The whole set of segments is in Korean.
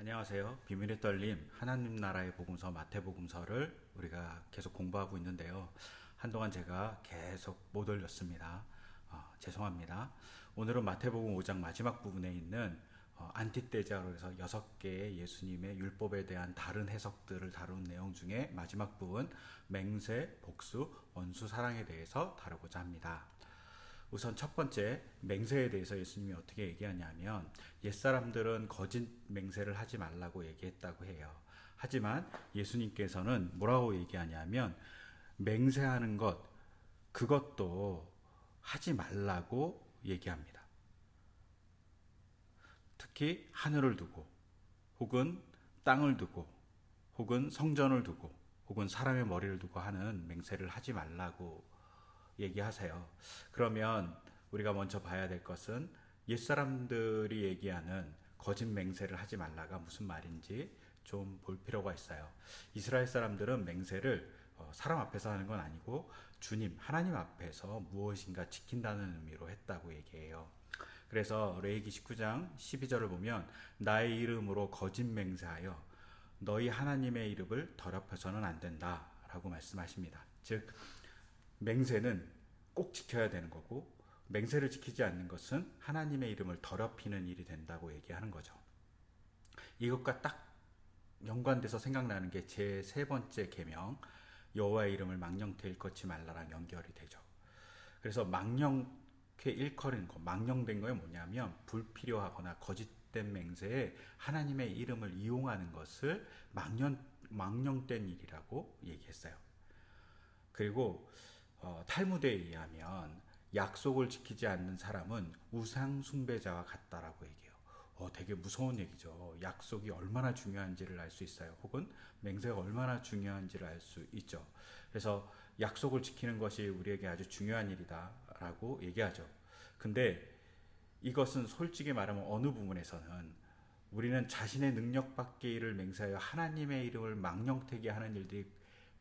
안녕하세요. 비밀의 떨림 하나님 나라의 복음서 마태복음서를 우리가 계속 공부하고 있는데요. 한동안 제가 계속 못 올렸습니다. 죄송합니다. 오늘은 마태복음 5장 마지막 부분에 있는 안티떼자로 해서 6개의 예수님의 율법에 대한 다른 해석들을 다룬 내용 중에 마지막 부분 맹세, 복수, 원수, 사랑에 대해서 다루고자 합니다. 우선 첫 번째 맹세에 대해서 예수님이 어떻게 얘기하냐면 옛사람들은 거짓 맹세를 하지 말라고 얘기했다고 해요. 하지만 예수님께서는 뭐라고 얘기하냐면 맹세하는 것 그것도 하지 말라고 얘기합니다. 특히 하늘을 두고 혹은 땅을 두고 혹은 성전을 두고 혹은 사람의 머리를 두고 하는 맹세를 하지 말라고 얘기하세요. 그러면 우리가 먼저 봐야 될 것은 옛사람들이 얘기하는 거짓 맹세를 하지 말라가 무슨 말인지 좀 볼 필요가 있어요. 이스라엘 사람들은 맹세를 사람 앞에서 하는 건 아니고 주님, 하나님 앞에서 무엇인가 지킨다는 의미로 했다고 얘기해요. 그래서 레위기 19장 12절을 보면 나의 이름으로 거짓 맹세하여 너희 하나님의 이름을 더럽혀서는 안 된다 라고 말씀하십니다. 즉 맹세는 꼭 지켜야 되는 거고 맹세를 지키지 않는 것은 하나님의 이름을 더럽히는 일이 된다고 얘기하는 거죠. 이것과 딱 연관돼서 생각나는 게 제 세 번째 계명 여호와의 이름을 망령되이 일컫지 말라랑 연결이 되죠. 그래서 망령케 일컬은 거, 망령된 거에 뭐냐면 불필요하거나 거짓된 맹세에 하나님의 이름을 이용하는 것을 망령된 일이라고 얘기했어요. 그리고 탈무드에 의하면 약속을 지키지 않는 사람은 우상 숭배자와 같다라고 얘기해요. 되게 무서운 얘기죠. 약속이 얼마나 중요한지를 알 수 있어요. 혹은 맹세가 얼마나 중요한지를 알 수 있죠. 그래서 약속을 지키는 것이 우리에게 아주 중요한 일이다라고 얘기하죠. 근데 이것은 솔직히 말하면 어느 부분에서는 우리는 자신의 능력 밖의 일을 맹세하여 하나님의 이름을 망령되게 하는 일들이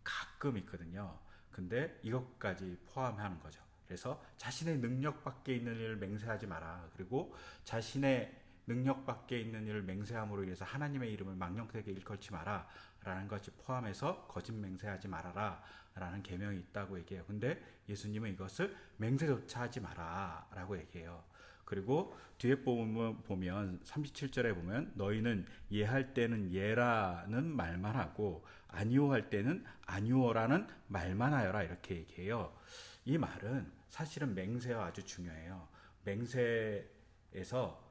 가끔 있거든요. 근데 이것까지 포함하는 거죠. 그래서 자신의 능력 밖에 있는 일을 맹세하지 마라. 그리고 자신의 능력 밖에 있는 일을 맹세함으로 인해서 하나님의 이름을 망령되게 일컬지 마라 라는 것이 포함해서 거짓 맹세하지 말아라 라는 계명이 있다고 얘기해요. 근데 예수님은 이것을 맹세조차 하지 마라 라고 얘기해요. 그리고 뒤에 보면 37절에 보면 너희는 예할 때는 예라는 말만 하고 아니오 할 때는 아니오라는 말만 하여라 이렇게 얘기해요. 이 말은 사실은 맹세와 아주 중요해요. 맹세에서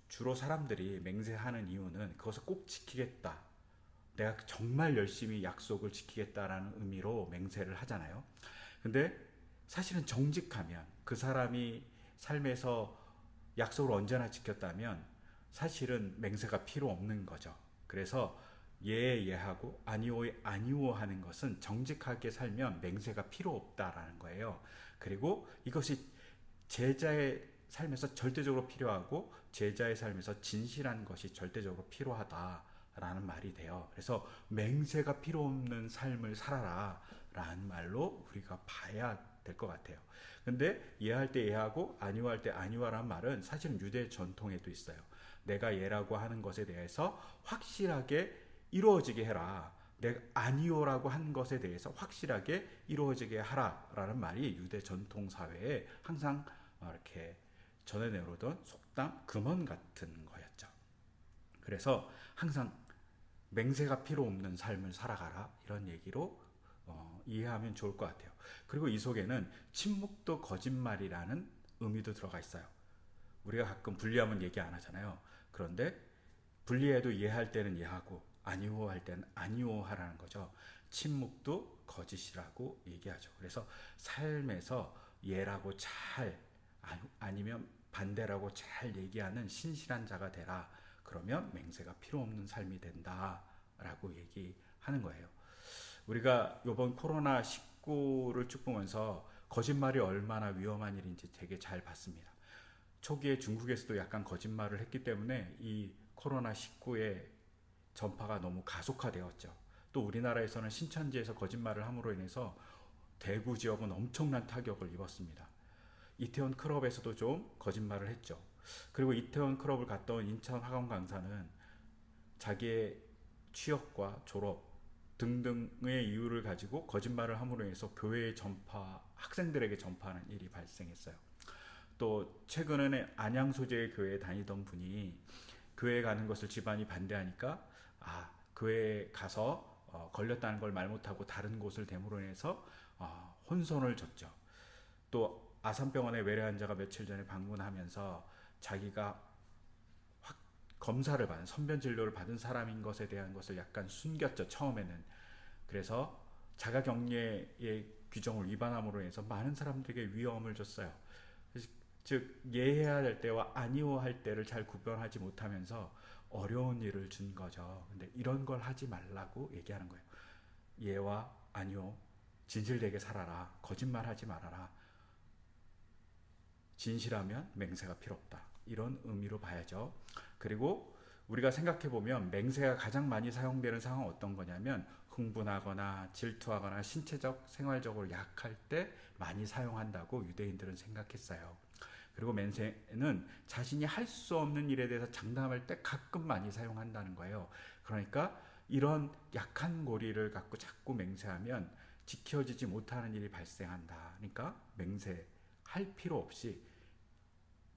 주로 사람들이 맹세하는 이유는 그것을 꼭 지키겠다. 내가 정말 열심히 약속을 지키겠다라는 의미로 맹세를 하잖아요. 근데 사실은 정직하면 그 사람이 삶에서 약속을 언제나 지켰다면 사실은 맹세가 필요 없는 거죠. 그래서 예하고 아니오에 아니오 하는 것은 정직하게 살면 맹세가 필요 없다라는 거예요. 그리고 이것이 제자의 삶에서 절대적으로 필요하고 제자의 삶에서 진실한 것이 절대적으로 필요하다라는 말이 돼요. 그래서 맹세가 필요 없는 삶을 살아라 라는 말로 우리가 봐야 될 것 같아요. 근데 예할 때 예하고 아니오할 때 아니오라는 말은 사실은 유대 전통에도 있어요. 내가 예라고 하는 것에 대해서 확실하게 이루어지게 해라. 내가 아니오라고 한 것에 대해서 확실하게 이루어지게 하라라는 말이 유대 전통 사회에 항상 이렇게 전해 내려오던 속담 금언 같은 거였죠. 그래서 항상 맹세가 필요 없는 삶을 살아가라 이런 얘기로 이해하면 좋을 것 같아요. 그리고 이 속에는 침묵도 거짓말이라는 의미도 들어가 있어요. 우리가 가끔 분리하면 얘기 안 하잖아요. 그런데 분리해도 예할 때는 예하고 아니오 할 때는 아니오 하라는 거죠. 침묵도 거짓이라고 얘기하죠. 그래서 삶에서 예라고 잘 아니면 반대라고 잘 얘기하는 신실한 자가 되라. 그러면 맹세가 필요 없는 삶이 된다라고 얘기하는 거예요. 우리가 이번 코로나19를 쭉 보면서 거짓말이 얼마나 위험한 일인지 되게 잘 봤습니다. 초기에 중국에서도 약간 거짓말을 했기 때문에 이 코로나19의 전파가 너무 가속화되었죠. 또 우리나라에서는 신천지에서 거짓말을 함으로 인해서 대구 지역은 엄청난 타격을 입었습니다. 이태원 클럽에서도 좀 거짓말을 했죠. 그리고 이태원 클럽을 갔던 인천 학원 강사는 자기의 취업과 졸업 등등의 이유를 가지고 거짓말을 함으로 해서 교회에 학생들에게 전파하는 일이 발생했어요. 또 최근에는 안양 소재의 교회에 다니던 분이 교회에 가는 것을 집안이 반대하니까 교회에 가서 걸렸다는 걸 말 못하고 다른 곳을 됨으로 인해서 혼선을 줬죠. 또 아산병원의 외래 환자가 며칠 전에 방문하면서 자기가 검사를 받은 선변 진료를 받은 사람인 것에 대한 것을 약간 숨겼죠, 처음에는. 그래서 자가격리의 규정을 위반함으로 해서 많은 사람들에게 위험을 줬어요. 즉 예해야 할 때와 아니오할 때를 잘 구별하지 못하면서 어려운 일을 준 거죠. 근데 이런 걸 하지 말라고 얘기하는 거예요. 예와 아니오, 진실되게 살아라, 거짓말하지 말아라, 진실하면 맹세가 필요 없다, 이런 의미로 봐야죠. 그리고 우리가 생각해보면 맹세가 가장 많이 사용되는 상황은 어떤 거냐면 흥분하거나 질투하거나 신체적, 생활적으로 약할 때 많이 사용한다고 유대인들은 생각했어요. 그리고 맹세는 자신이 할 수 없는 일에 대해서 장담할 때 가끔 많이 사용한다는 거예요. 그러니까 이런 약한 고리를 갖고 자꾸 맹세하면 지켜지지 못하는 일이 발생한다. 그러니까 맹세할 필요 없이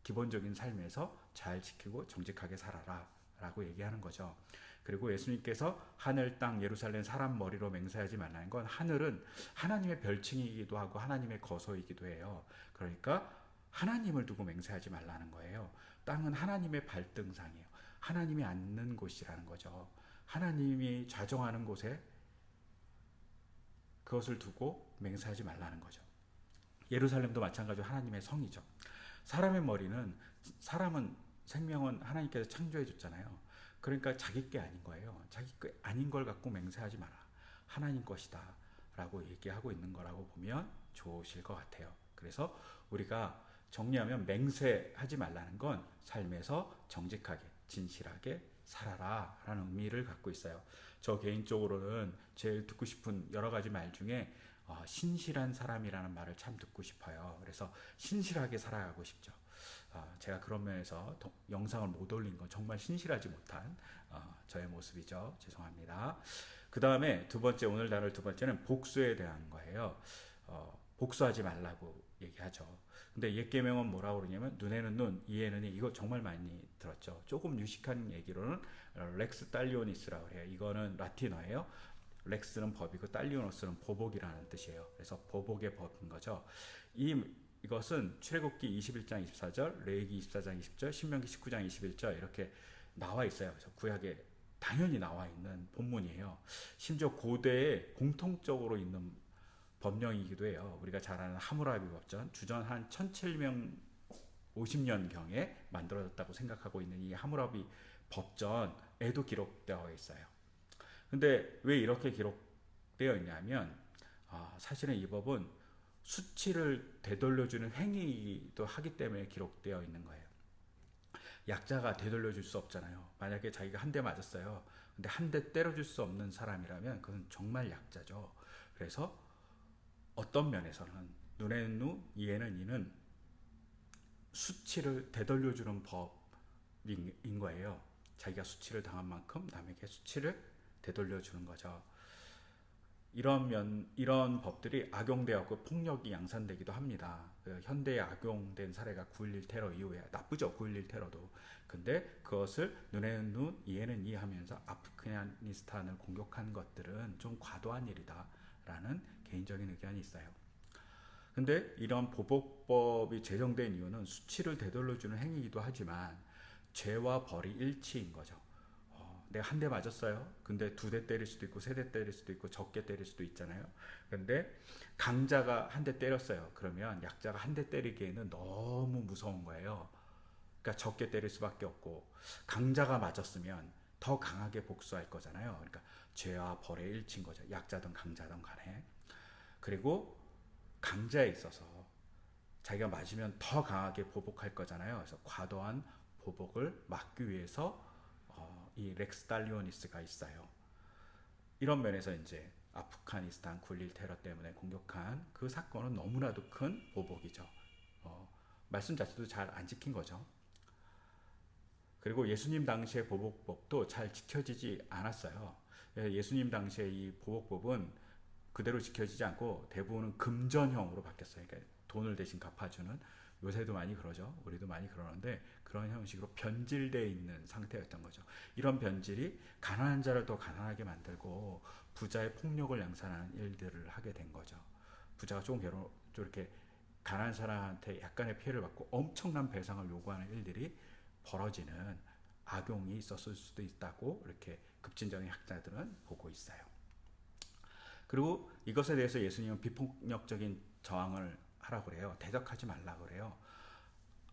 기본적인 삶에서 잘 지키고 정직하게 살아라 라고 얘기하는 거죠. 그리고 예수님께서 하늘, 땅, 예루살렘, 사람 머리로 맹세하지 말라는 건, 하늘은 하나님의 별칭이기도 하고 하나님의 거소이기도 해요. 그러니까 하나님을 두고 맹세하지 말라는 거예요. 땅은 하나님의 발등상이에요. 하나님이 앉는 곳이라는 거죠. 하나님이 좌정하는 곳에 그것을 두고 맹세하지 말라는 거죠. 예루살렘도 마찬가지로 하나님의 성이죠. 사람은 생명은 하나님께서 창조해 줬잖아요. 그러니까 자기 게 아닌 거예요. 자기 게 아닌 걸 갖고 맹세하지 마라, 하나님 것이다 라고 얘기하고 있는 거라고 보면 좋으실 것 같아요. 그래서 우리가 정리하면 맹세하지 말라는 건 삶에서 정직하게 진실하게 살아라 라는 의미를 갖고 있어요. 저 개인적으로는 제일 듣고 싶은 여러 가지 말 중에 신실한 사람이라는 말을 참 듣고 싶어요. 그래서 신실하게 살아가고 싶죠. 제가 그런 면에서 영상을 못 올린 건 정말 신실하지 못한 저의 모습이죠. 죄송합니다. 그 다음에 오늘 다룰 두 번째는 복수에 대한 거예요. 복수하지 말라고 얘기하죠. 근데 옛 계명은 뭐라고 그러냐면 눈에는 눈, 이에는 이, 이거 정말 많이 들었죠. 조금 유식한 얘기로는 렉스 딸리오니스라고 해요. 이거는 라틴어예요. 렉스는 법이고 딸리오노스는 보복이라는 뜻이에요. 그래서 보복의 법인 거죠. 이것은 출애굽기 21장 24절, 레위기 24장 20절, 신명기 19장 21절 이렇게 나와 있어요. 그래서 구약에 당연히 나와 있는 본문이에요. 심지어 고대에 공통적으로 있는 법령이기도 해요. 우리가 잘 아는 하무라비 법전, 주전 한 1750년경에 만들어졌다고 생각하고 있는 이 하무라비 법전에도 기록되어 있어요. 근데 왜 이렇게 기록되어 있냐면 사실은 이 법은 수치를 되돌려주는 행위이기도 하기 때문에 기록되어 있는 거예요. 약자가 되돌려줄 수 없잖아요. 만약에 자기가 한 대 맞았어요. 근데 한 대 때려줄 수 없는 사람이라면 그건 정말 약자죠. 그래서 어떤 면에서는 눈에는 눈, 이에는 이는 수치를 되돌려주는 법인 거예요. 자기가 수치를 당한 만큼 남에게 수치를 되돌려주는 거죠. 이런 법들이 악용되었고 폭력이 양산되기도 합니다. 현대에 악용된 사례가 9.11 테러 이후에 나쁘죠. 9.11 테러도. 근데 그것을 눈에는 눈, 이에는 이 하면서 아프가니스탄을 공격한 것들은 좀 과도한 일이다 라는 개인적인 의견이 있어요. 근데 이런 보복법이 제정된 이유는 수치를 되돌려주는 행위이기도 하지만 죄와 벌이 일치인 거죠. 내가 한 대 맞았어요. 근데 2대 때릴 수도 있고 3대 때릴 수도 있고 적게 때릴 수도 있잖아요. 근데 강자가 한 대 때렸어요. 그러면 약자가 한 대 때리기에는 너무 무서운 거예요. 그러니까 적게 때릴 수밖에 없고, 강자가 맞았으면 더 강하게 복수할 거잖아요. 그러니까 죄와 벌의 일치인 거죠. 약자든 강자든 간에. 그리고 강자에 있어서 자기가 맞으면 더 강하게 보복할 거잖아요. 그래서 과도한 보복을 막기 위해서 이 렉스 딸리오니스가 있어요. 이런 면에서 이제 아프가니스탄 9.11 테러 때문에 공격한 그 사건은 너무나도 큰 보복이죠. 말씀 자체도 잘 안 지킨 거죠. 그리고 예수님 당시의 보복법도 잘 지켜지지 않았어요. 예수님 당시의 이 보복법은 그대로 지켜지지 않고 대부분은 금전형으로 바뀌었어요. 그러니까 돈을 대신 갚아주는, 요새도 많이 그러죠. 우리도 많이 그러는데 그런 형식으로 변질되어 있는 상태였던 거죠. 이런 변질이 가난한 자를 더 가난하게 만들고 부자의 폭력을 양산하는 일들을 하게 된 거죠. 부자가 좀 이렇게 가난한 사람한테 약간의 피해를 받고 엄청난 배상을 요구하는 일들이 벌어지는 악용이 있었을 수도 있다고 이렇게 급진적인 학자들은 보고 있어요. 그리고 이것에 대해서 예수님은 비폭력적인 저항을 하라고 그래요. 대적하지 말라고 그래요.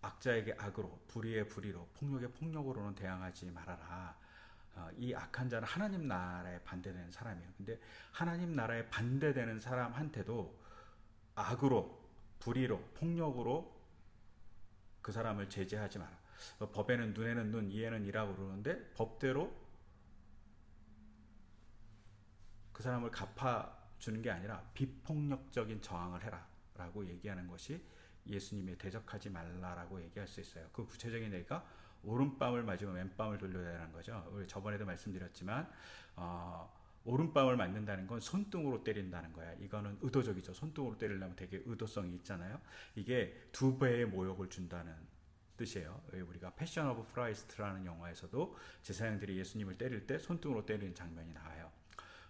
악자에게 악으로, 불의에 불의로, 폭력에 폭력으로는 대항하지 말아라. 이 악한 자는 하나님 나라에 반대되는 사람이에요. 근데 하나님 나라에 반대되는 사람한테도 악으로, 불의로, 폭력으로 그 사람을 제재하지 마라. 법에는 눈에는 눈, 이에는 이라고 그러는데 법대로 그 사람을 갚아주는 게 아니라 비폭력적인 저항을 해라 라고 얘기하는 것이 예수님의 대적하지 말라라고 얘기할 수 있어요. 그 구체적인 얘기가 오른뺨을 맞으면 왼뺨을 돌려야라는 거죠. 우리 저번에도 말씀드렸지만 오른뺨을 맞는다는 건 손등으로 때린다는 거야. 이거는 의도적이죠. 손등으로 때리려면 되게 의도성이 있잖아요. 이게 2배의 모욕을 준다는 뜻이에요. 우리가 패션 오브 프라이스트라는 영화에서도 제사장들이 예수님을 때릴 때 손등으로 때리는 장면이 나와요.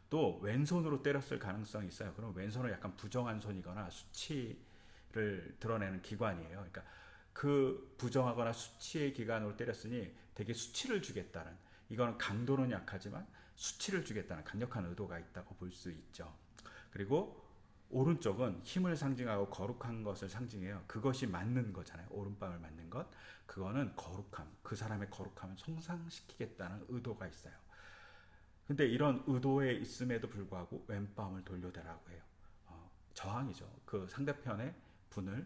또 왼손으로 때렸을 가능성이 있어요. 그럼 왼손은 약간 부정한 손이거나 수치를 드러내는 기관이에요. 그러니까 그 부정하거나 수치의 기관으로 때렸으니 되게 수치를 주겠다는, 이거는 강도는 약하지만 수치를 주겠다는 강력한 의도가 있다고 볼 수 있죠. 그리고 오른쪽은 힘을 상징하고 거룩한 것을 상징해요. 그것이 맞는 거잖아요. 오른밤을 맞는 것. 그거는 거룩함, 그 사람의 거룩함을 손상시키겠다는 의도가 있어요. 근데 이런 의도에 있음에도 불구하고 왼밤을 돌려대라고 해요. 저항이죠. 그 상대편의 분을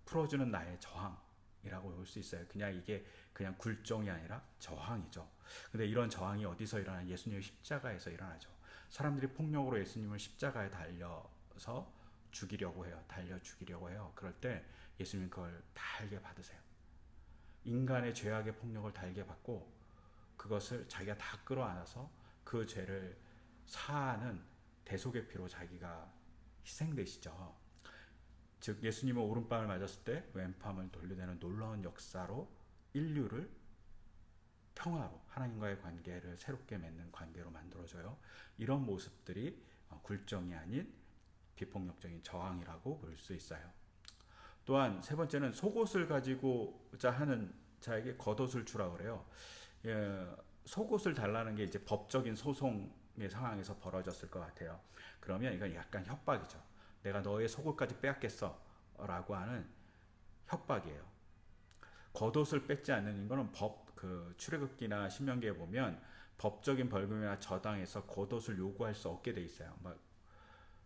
풀어주는 나의 저항이라고 볼 수 있어요. 그냥 이게 그냥 굴종이 아니라 저항이죠. 근데 이런 저항이 어디서 일어나냐? 예수님의 십자가에서 일어나죠. 사람들이 폭력으로 예수님을 십자가에 달려서 죽이려고 해요. 달려 죽이려고 해요. 그럴 때 예수님 그걸 달게 받으세요. 인간의 죄악의 폭력을 달게 받고 그것을 자기가 다 끌어안아서 그 죄를 사하는 대속의 피로 자기가 희생되시죠. 즉 예수님은 오른밤을 맞았을 때 왼밤을 돌려대는 놀라운 역사로 인류를 평화로 하나님과의 관계를 새롭게 맺는 관계로 만들어줘요. 이런 모습들이 굴종이 아닌 비폭력적인 저항이라고 볼 수 있어요. 또한 세 번째는 속옷을 가지고자 하는 자에게 겉옷을 주라고 그래요. 속옷을 달라는 게 이제 법적인 소송의 상황에서 벌어졌을 것 같아요. 그러면 이건 약간 협박이죠. 내가 너의 속옷까지 빼앗겠어 라고 하는 협박이에요. 겉옷을 뺏지 않는 거는 출애굽기나 신명기에 보면 법적인 벌금이나 저당에서 겉옷을 요구할 수 없게 돼 있어요.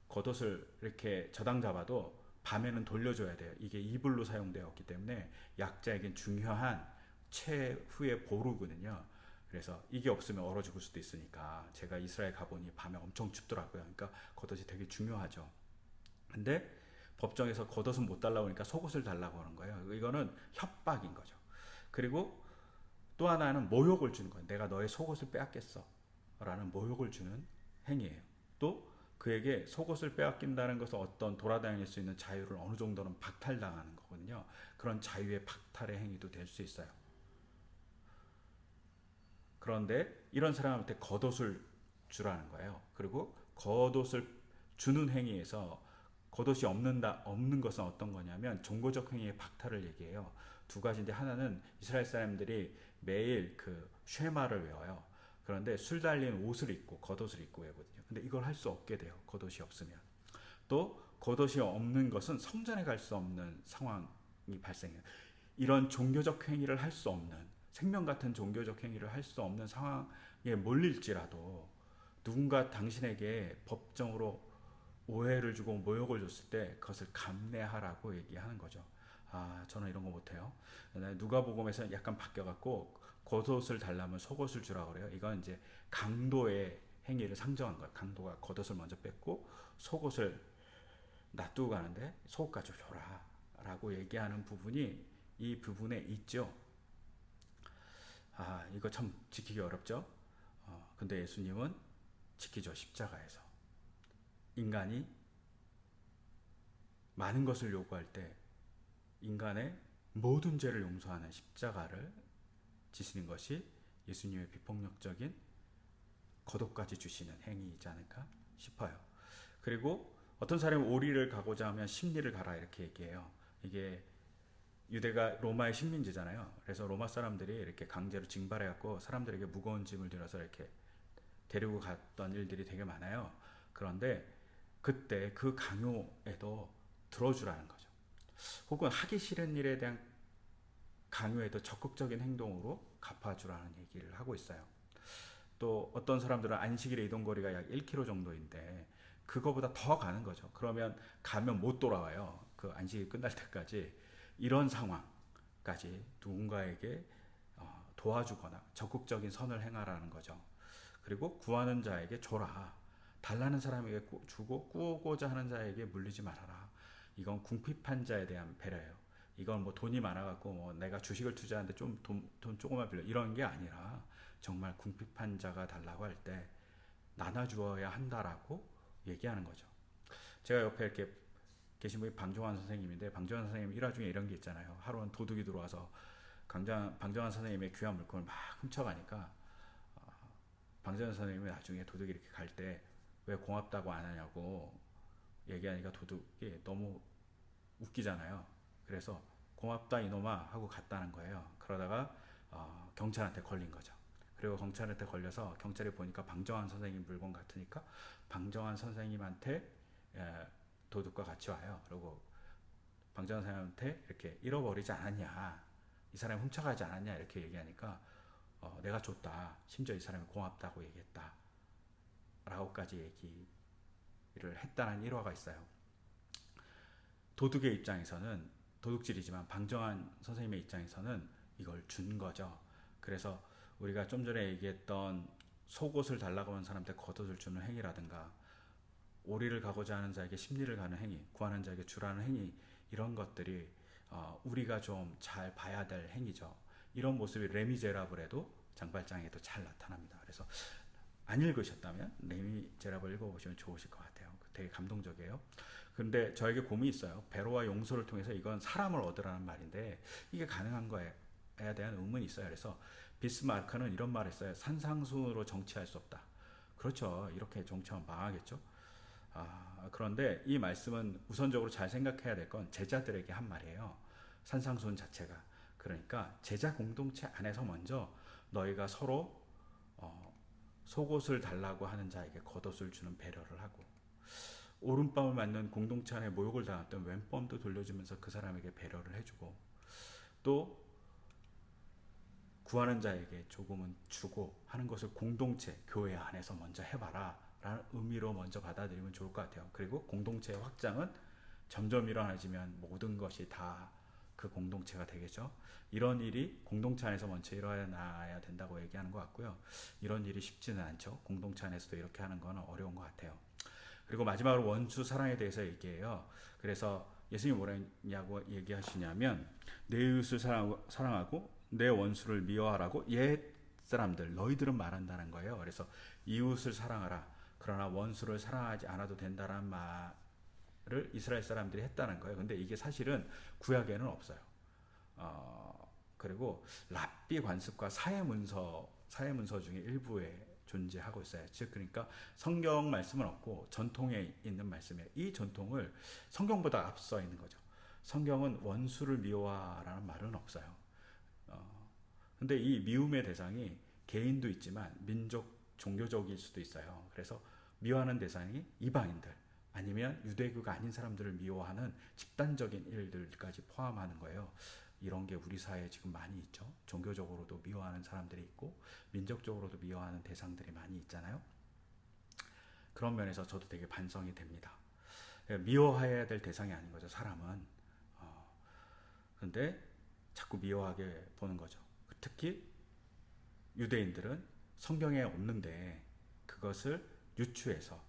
겉옷을 이렇게 저당 잡아도 밤에는 돌려줘야 돼요. 이게 이불로 사용되었기 때문에 약자에겐 중요한 최후의 보루거든요. 그래서 이게 없으면 얼어 죽을 수도 있으니까 제가 이스라엘 가보니 밤에 엄청 춥더라고요. 그러니까 겉옷이 되게 중요하죠. 근데 법정에서 겉옷은 못 달라고 하니까 속옷을 달라고 하는 거예요. 이거는 협박인 거죠. 그리고 또 하나는 모욕을 주는 거예요. 내가 너의 속옷을 빼앗겠어 라는 모욕을 주는 행위예요. 또 그에게 속옷을 빼앗긴다는 것은 어떤 돌아다닐 수 있는 자유를 어느 정도는 박탈당하는 거거든요. 그런 자유의 박탈의 행위도 될 수 있어요. 그런데 이런 사람한테 겉옷을 주라는 거예요. 그리고 겉옷을 주는 행위에서 겉옷이 없는 것은 어떤 거냐면 종교적 행위의 박탈을 얘기해요. 두 가지인데 하나는 이스라엘 사람들이 매일 그 쉐마를 외워요. 그런데 술 달린 옷을 입고 겉옷을 입고 외거든요. 근데 이걸 할 수 없게 돼요. 겉옷이 없으면. 또 겉옷이 없는 것은 성전에 갈 수 없는 상황이 발생해요. 이런 종교적 행위를 할 수 없는, 생명 같은 종교적 행위를 할 수 없는 상황에 몰릴지라도 누군가 당신에게 법정으로 오해를 주고 모욕을 줬을 때 그것을 감내하라고 얘기하는 거죠. 저는 이런 거 못해요. 누가복음에서 약간 바뀌어갖고 겉옷을 달라면 속옷을 주라고 그래요. 이건 이제 강도의 행위를 상정한 거예요. 강도가 겉옷을 먼저 뺏고 속옷을 놔두고 가는데 속옷까지 줘라 라고 얘기하는 부분이 이 부분에 있죠. 이거 참 지키기 어렵죠. 근데 예수님은 지키죠. 십자가에서 인간이 많은 것을 요구할 때 인간의 모든 죄를 용서하는 십자가를 지시는 것이 예수님의 비폭력적인 거독까지 주시는 행위이지 않을까 싶어요. 그리고 어떤 사람이 오리를 가고자 하면 십리를 가라 이렇게 얘기해요. 이게 유대가 로마의 식민지잖아요. 그래서 로마 사람들이 이렇게 강제로 징발해갖고 사람들에게 무거운 짐을 들어서 이렇게 데리고 갔던 일들이 되게 많아요. 그런데 그때 그 강요에도 들어주라는 거죠. 혹은 하기 싫은 일에 대한 강요에도 적극적인 행동으로 갚아주라는 얘기를 하고 있어요. 또 어떤 사람들은 안식일에 이동거리가 약 1km 정도인데 그거보다 더 가는 거죠. 그러면 가면 못 돌아와요. 그 안식일 끝날 때까지. 이런 상황까지 누군가에게 도와주거나 적극적인 선을 행하라는 거죠. 그리고 구하는 자에게 줘라. 달라는 사람에게 주고 꾸고자 하는 자에게 물리지 말아라. 이건 궁핍한 자에 대한 배려예요. 이건 뭐 돈이 많아갖고 뭐 내가 주식을 투자하는데 좀 돈 조금만 빌려 이런 게 아니라 정말 궁핍한 자가 달라고 할 때 나눠주어야 한다라고 얘기하는 거죠. 제가 옆에 이렇게 계신 분이 방정환 선생님인데 방정환 선생님 일화 중에 이런 게 있잖아요. 하루는 도둑이 들어와서 방정환 선생님의 귀한 물건을 막 훔쳐가니까 방정환 선생님이 나중에 도둑이 이렇게 갈 때 왜 고맙다고 안 하냐고 얘기하니까 도둑이 너무 웃기잖아요. 그래서 고맙다 이놈아 하고 갔다는 거예요. 그러다가 경찰한테 걸린 거죠. 그리고 경찰한테 걸려서 경찰이 보니까 방정환 선생님 물건 같으니까 방정환 선생님한테 도둑과 같이 와요. 그리고 방정환 선생님한테 이렇게 잃어버리지 않았냐, 이 사람이 훔쳐가지 않았냐 이렇게 얘기하니까 내가 줬다, 심지어 이 사람이 고맙다고 얘기했다 라고까지 얘기를 했다는 일화가 있어요. 도둑의 입장에서는 도둑질이지만 방정환 선생님의 입장에서는 이걸 준 거죠. 그래서 우리가 좀 전에 얘기했던 속옷을 달라고 하는 사람한테 겉옷을 주는 행위라든가 오리를 가고자 하는 자에게 십리를 가는 행위, 구하는 자에게 주라는 행위, 이런 것들이 우리가 좀 잘 봐야 될 행위죠. 이런 모습이 레미제라블에도 장발장에도 잘 나타납니다. 그래서 안 읽으셨다면 레미제라블 읽어보시면 좋으실 것 같아요. 되게 감동적이에요. 그런데 저에게 고민이 있어요. 배로와 용서를 통해서 이건 사람을 얻으라는 말인데 이게 가능한 거에 대한 의문이 있어요. 그래서 비스마르크는 이런 말을 했어요. 산상수훈으로 정치할 수 없다. 그렇죠. 이렇게 정치하면 망하겠죠. 그런데 이 말씀은 우선적으로 잘 생각해야 될 건 제자들에게 한 말이에요. 산상수훈 자체가. 그러니까 제자 공동체 안에서 먼저 너희가 서로 속옷을 달라고 하는 자에게 겉옷을 주는 배려를 하고, 오른밤을 맞는 공동체 안에 모욕을 당했던 왼밤도 돌려주면서 그 사람에게 배려를 해주고, 또 구하는 자에게 조금은 주고 하는 것을 공동체, 교회 안에서 먼저 해봐라 라는 의미로 먼저 받아들이면 좋을 것 같아요. 그리고 공동체의 확장은 점점 일어나지면 모든 것이 다 그 공동체가 되겠죠. 이런 일이 공동체 안에서 먼저 일어나야 된다고 얘기하는 것 같고요. 이런 일이 쉽지는 않죠. 공동체 안에서도 이렇게 하는 건 어려운 것 같아요. 그리고 마지막으로 원수 사랑에 대해서 얘기해요. 그래서 예수님이 뭐라냐고 얘기하시냐면 내 이웃을 사랑하고 내 원수를 미워하라고 옛 사람들 너희들은 말한다는 거예요. 그래서 이웃을 사랑하라, 그러나 원수를 사랑하지 않아도 된다는 말을 이스라엘 사람들이 했다는 거예요. 근데 이게 사실은 구약에는 없어요. 그리고 랍비 관습과 사회문서 중에 일부에 존재하고 있어요. 즉 그러니까 성경 말씀은 없고 전통에 있는 말씀이에요. 이 전통을 성경보다 앞서 있는 거죠. 성경은 원수를 미워하라는 말은 없어요. 근데 이 미움의 대상이 개인도 있지만 민족, 종교적일 수도 있어요. 그래서 미워하는 대상이 이방인들 아니면 유대교가 아닌 사람들을 미워하는 집단적인 일들까지 포함하는 거예요. 이런 게 우리 사회에 지금 많이 있죠. 종교적으로도 미워하는 사람들이 있고 민족적으로도 미워하는 대상들이 많이 있잖아요. 그런 면에서 저도 되게 반성이 됩니다. 미워해야 될 대상이 아닌 거죠, 사람은. 그런데 자꾸 미워하게 보는 거죠. 특히 유대인들은 성경에 없는데 그것을 유추해서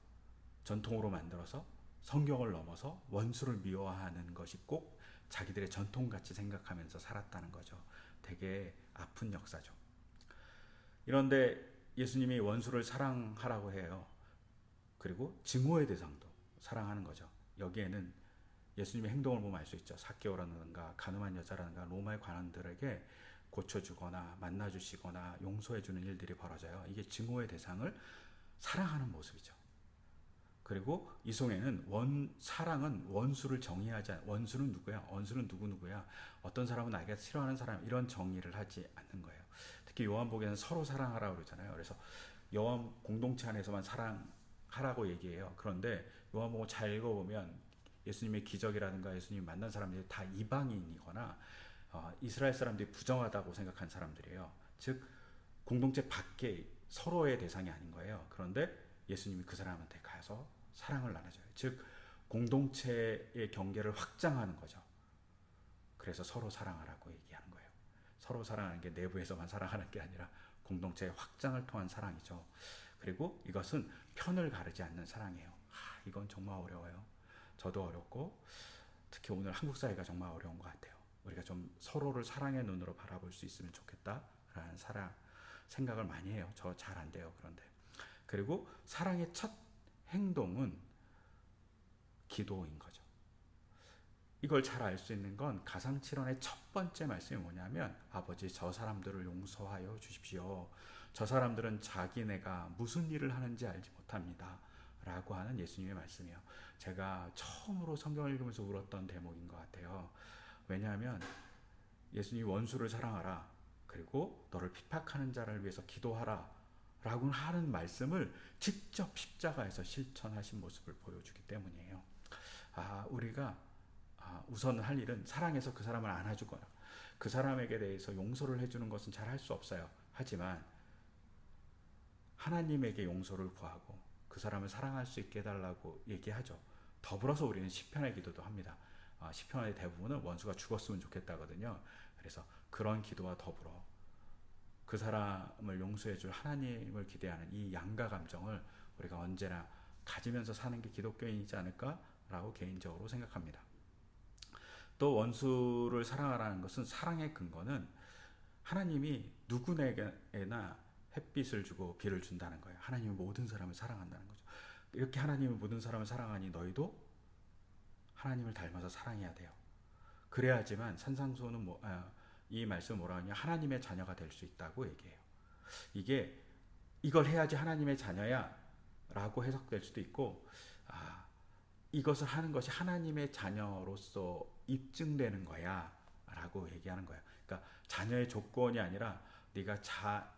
전통으로 만들어서 성경을 넘어서 원수를 미워하는 것이 꼭 자기들의 전통같이 생각하면서 살았다는 거죠. 되게 아픈 역사죠. 이런데 예수님이 원수를 사랑하라고 해요. 그리고 증오의 대상도 사랑하는 거죠. 여기에는 예수님의 행동을 보면 알 수 있죠. 삭개오라든가 가늠한 여자라든가 로마의 관원들에게 고쳐주거나 만나주시거나 용서해주는 일들이 벌어져요. 이게 증오의 대상을 사랑하는 모습이죠. 그리고 이송에는 사랑은 원수를 정의하지 원수는 누구야? 원수는 누구야? 어떤 사람은 나에게 싫어하는 사람, 이런 정의를 하지 않는 거예요. 특히 요한복음에는 서로 사랑하라고 그러잖아요. 그래서 요한 공동체 안에서만 사랑하라고 얘기해요. 그런데 요한복음 잘 읽어보면 예수님의 기적이라든가 예수님 만난 사람들이 다 이방인이거나 이스라엘 사람들이 부정하다고 생각한 사람들이에요. 즉 공동체 밖에 서로의 대상이 아닌 거예요. 그런데 예수님이 그 사람한테 가서 사랑을 나눠줘요. 즉 공동체의 경계를 확장하는 거죠. 그래서 서로 사랑하라고 얘기하는 거예요. 서로 사랑하는 게 내부에서만 사랑하는 게 아니라 공동체의 확장을 통한 사랑이죠. 그리고 이것은 편을 가르지 않는 사랑이에요. 이건 정말 어려워요. 저도 어렵고 특히 오늘 한국 사회가 정말 어려운 것 같아요. 우리가 좀 서로를 사랑의 눈으로 바라볼 수 있으면 좋겠다라는 생각을 많이 해요. 저 잘 안 돼요. 그런데 그리고 사랑의 첫 행동은 기도인 거죠. 이걸 잘 알 수 있는 건 가상칠언의 첫 번째 말씀이 뭐냐면 아버지 저 사람들을 용서하여 주십시오. 저 사람들은 자기네가 무슨 일을 하는지 알지 못합니다. 라고 하는 예수님의 말씀이에요. 제가 처음으로 성경을 읽으면서 울었던 대목인 것 같아요. 왜냐하면 예수님이 원수를 사랑하라. 그리고 너를 핍박하는 자를 위해서 기도하라. 라고 하는 말씀을 직접 십자가에서 실천하신 모습을 보여주기 때문이에요. 우리가 우선 할 일은 사랑해서 그 사람을 안아주거나 그 사람에게 대해서 용서를 해주는 것은 잘 할 수 없어요. 하지만 하나님에게 용서를 구하고 그 사람을 사랑할 수 있게 해달라고 얘기하죠. 더불어서 우리는 시편의 기도도 합니다. 시편의 대부분은 원수가 죽었으면 좋겠다거든요. 그래서 그런 기도와 더불어 그 사람을 용서해 줄 하나님을 기대하는 이 양가 감정을 우리가 언제나 가지면서 사는 게 기독교인이지 않을까라고 개인적으로 생각합니다. 또 원수를 사랑하라는 것은 사랑의 근거는 하나님이 누구에게나 햇빛을 주고 비를 준다는 거예요. 하나님은 모든 사람을 사랑한다는 거죠. 이렇게 하나님은 모든 사람을 사랑하니 너희도 하나님을 닮아서 사랑해야 돼요. 그래야지만 산상수훈은 이 말씀 뭐라 하냐, 하나님의 자녀가 될 수 있다고 얘기해요. 이걸 해야지 하나님의 자녀야 라고 해석될 수도 있고, 이것을 하는 것이 하나님의 자녀로서 입증되는 거야 라고 얘기하는 거예요. 그러니까 자녀의 조건이 아니라 네가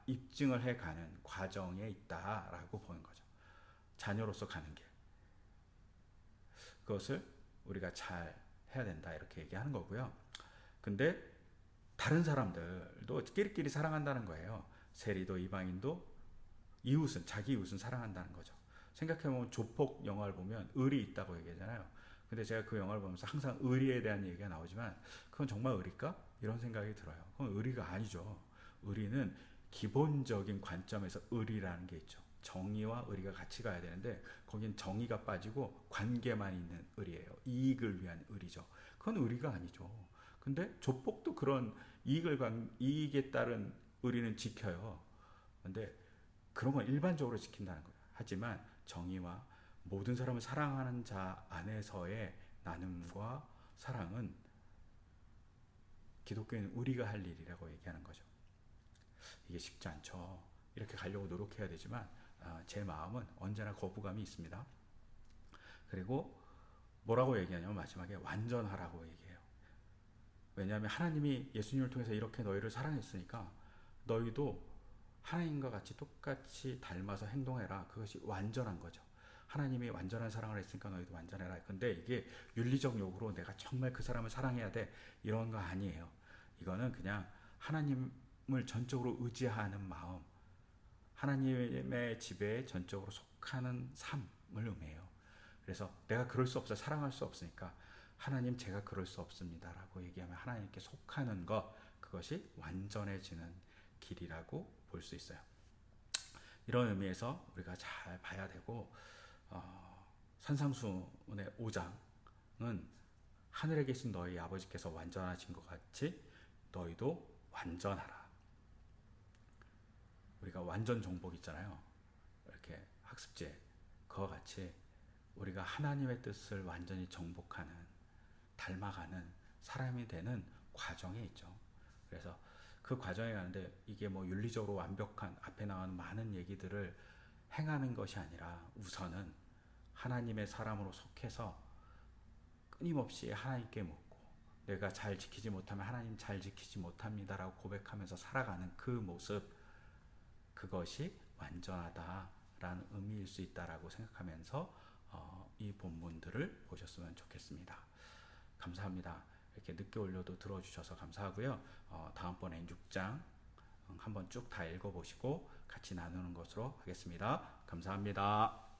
입증을 해가는 과정에 있다라고 보는 거죠. 자녀로서 가는 길, 그것을 우리가 잘 해야 된다 이렇게 얘기하는 거고요. 근데 다른 사람들도 끼리끼리 사랑한다는 거예요. 세리도 이방인도 자기 이웃은 사랑한다는 거죠. 생각해보면 조폭 영화를 보면 의리 있다고 얘기하잖아요. 근데 제가 그 영화를 보면서 항상 의리에 대한 얘기가 나오지만 그건 정말 의리일까? 이런 생각이 들어요. 그건 의리가 아니죠. 의리는 기본적인 관점에서 의리라는 게 있죠. 정의와 의리가 같이 가야 되는데 거긴 정의가 빠지고 관계만 있는 의리예요. 이익을 위한 의리죠. 그건 의리가 아니죠. 근데 조폭도 그런 이익에 따른 의리는 지켜요. 근데 그런 건 일반적으로 지킨다는 거예요. 하지만 정의와 모든 사람을 사랑하는 자 안에서의 나눔과 사랑은 기독교인은 우리가 할 일이라고 얘기하는 거죠. 이게 쉽지 않죠. 이렇게 가려고 노력해야 되지만 제 마음은 언제나 거부감이 있습니다. 그리고 뭐라고 얘기하냐면 마지막에 완전하라고 얘기해요. 왜냐하면 하나님이 예수님을 통해서 이렇게 너희를 사랑했으니까 너희도 하나님과 같이 똑같이 닮아서 행동해라. 그것이 완전한 거죠. 하나님이 완전한 사랑을 했으니까 너희도 완전해라. 근데 이게 윤리적 요구로 내가 정말 그 사람을 사랑해야 돼 이런 거 아니에요. 이거는 그냥 하나님을 전적으로 의지하는 마음, 하나님의 지배에 전적으로 속하는 삶을 의미해요. 그래서 내가 그럴 수 없어요. 사랑할 수 없으니까 하나님 제가 그럴 수 없습니다 라고 얘기하면 하나님께 속하는 것, 그것이 완전해지는 길이라고 볼 수 있어요. 이런 의미에서 우리가 잘 봐야 되고, 산상수훈의 5장은 하늘에 계신 너희 아버지께서 완전하신 것 같이 너희도 완전하라. 우리가 완전 정복 있잖아요. 이렇게 학습제 그와 같이 우리가 하나님의 뜻을 완전히 정복하는, 닮아가는 사람이 되는 과정에 있죠. 그래서 그 과정에 가는데 이게 뭐 윤리적으로 완벽한 앞에 나오는 많은 얘기들을 행하는 것이 아니라 우선은 하나님의 사람으로 속해서 끊임없이 하나님께 묻고, 내가 잘 지키지 못하면 하나님 잘 지키지 못합니다라고 고백하면서 살아가는 그 모습, 그것이 완전하다라는 의미일 수 있다라고 생각하면서 이 본문들을 보셨으면 좋겠습니다. 감사합니다. 이렇게 늦게 올려도 들어주셔서 감사하고요. 다음번엔 6장 한번 쭉 다 읽어보시고 같이 나누는 것으로 하겠습니다. 감사합니다.